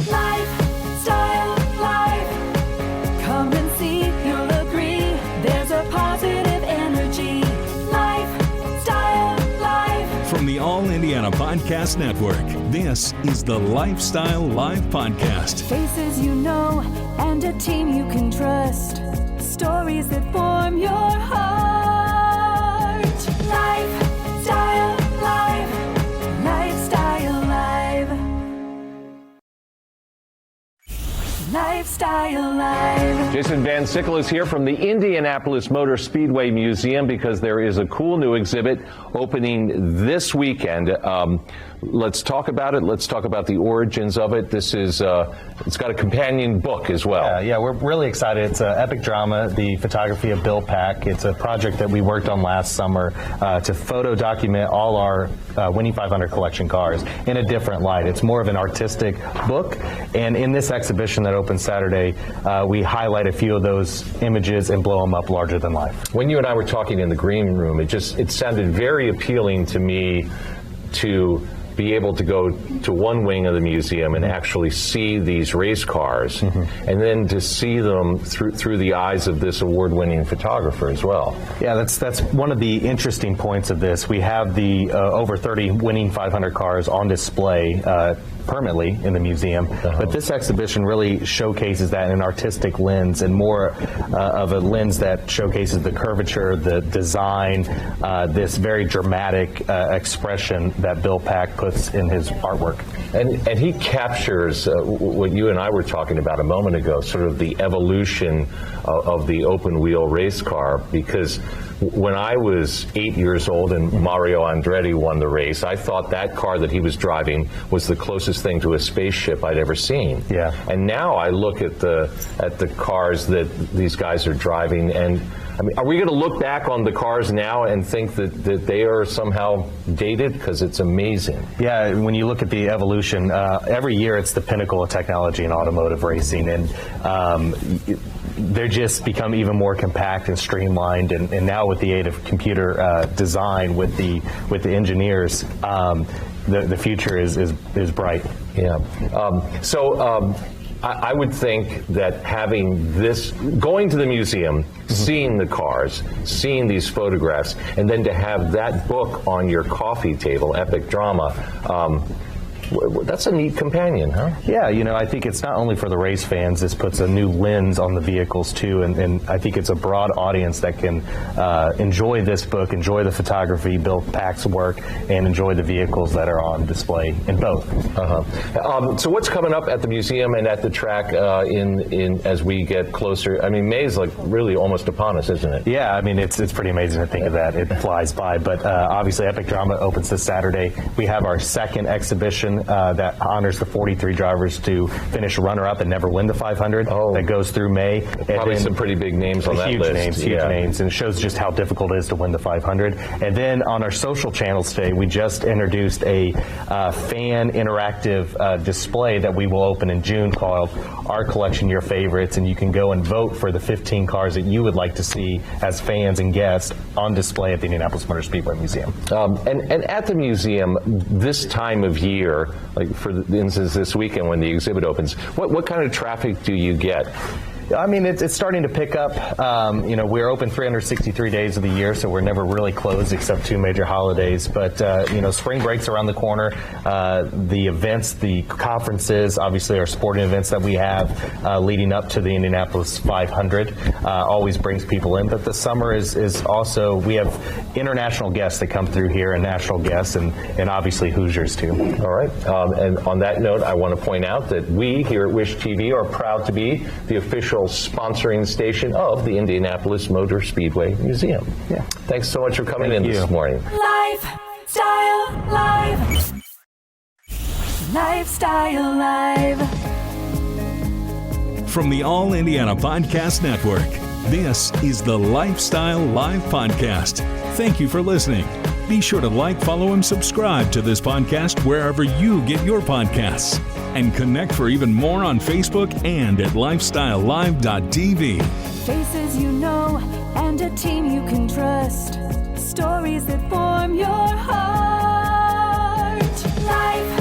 Lifestyle Live. Come and see, you'll agree. There's a positive energy. Lifestyle Live. From the All Indiana Podcast Network, this is the Lifestyle Live Podcast. Faces you know and a team you can trust. Stories that form your heart. Lifestyle Live. Lifestyle Live. Lifestyle Live. Jason Vansickle is here from the Indianapolis Motor Speedway Museum because there is a cool new exhibit opening this weekend. Let's talk about it. Let's talk about the origins of it. This is, it's got a companion book as well. Yeah, we're really excited. It's an epic drama, The Photography of Bill Pack. It's a project that we worked on last summer to photo document all our Winning 500 collection cars in a different light. It's more of an artistic book, and in this exhibition that opens Saturday, we highlight a few of those images and blow them up larger than life. When you and I were talking in the green room, it sounded very appealing to me to be able to go to one wing of the museum and actually see these race cars, and then to see them through the eyes of this award-winning photographer as well. Yeah, that's one of the interesting points of this. We have the over 30 Winning 500 cars on display permanently in the museum, but this exhibition really showcases that in an artistic lens, and more of a lens that showcases the curvature, the design, this very dramatic expression that Bill Pack puts in his artwork. And he captures what you and I were talking about a moment ago, sort of the evolution of the open wheel race car, because when I was 8 years old and Mario Andretti won the race, I thought that car that he was driving was the closest thing to a spaceship I'd ever seen. Yeah. And now I look at the cars that these guys are driving, and I mean, are we going to look back on the cars now and think that they are somehow dated? Because it's amazing. Yeah, when you look at the evolution, every year it's the pinnacle of technology in automotive racing, and they're just become even more compact and streamlined, and now with the aid of computer design with the engineers, the future is bright. Yeah. I would think that having this, going to the museum, seeing the cars, seeing these photographs, and then to have that book on your coffee table, Epic Drama, that's a neat companion, huh? Yeah, I think it's not only for the race fans. This puts a new lens on the vehicles too, and I think it's a broad audience that can enjoy this book, enjoy the photography, Bill Pack's work, and enjoy the vehicles that are on display in both. So what's coming up at the museum and at the track in as we get closer? I mean, May's like really almost upon us, isn't it? Yeah, I mean, it's pretty amazing to think of that. It flies by, but obviously Epic Drama opens this Saturday. We have our second exhibition that honors the 43 drivers to finish runner-up and never win the 500. That goes through May. Probably some pretty big names on that list. Huge names, and it shows just how difficult it is to win the 500. And then on our social channels today, we just introduced a fan interactive display that we will open in June called Our Collection, Your Favorites, and you can go and vote for the 15 cars that you would like to see as fans and guests on display at the Indianapolis Motor Speedway Museum. And at the museum, this time of year, like for instance this weekend when the exhibit opens, what kind of traffic do you get? I mean, it's starting to pick up. We're open 363 days of the year, so we're never really closed except 2 major holidays. But, spring break's around the corner. The events, the conferences, obviously our sporting events that we have leading up to the Indianapolis 500 always brings people in. But the summer is also, we have international guests that come through here and national guests and obviously Hoosiers too. All right. And on that note, I want to point out that we here at Wish TV are proud to be the official sponsoring station of the Indianapolis Motor Speedway Museum. Yeah. Thanks so much for coming in this morning. Lifestyle Live. Lifestyle Live. From the All Indiana Podcast Network, this is the Lifestyle Live Podcast. Thank you for listening. Be sure to like, follow, and subscribe to this podcast wherever you get your podcasts. And connect for even more on Facebook and at lifestylelive.tv. Faces you know and a team you can trust. Stories that form your heart. Life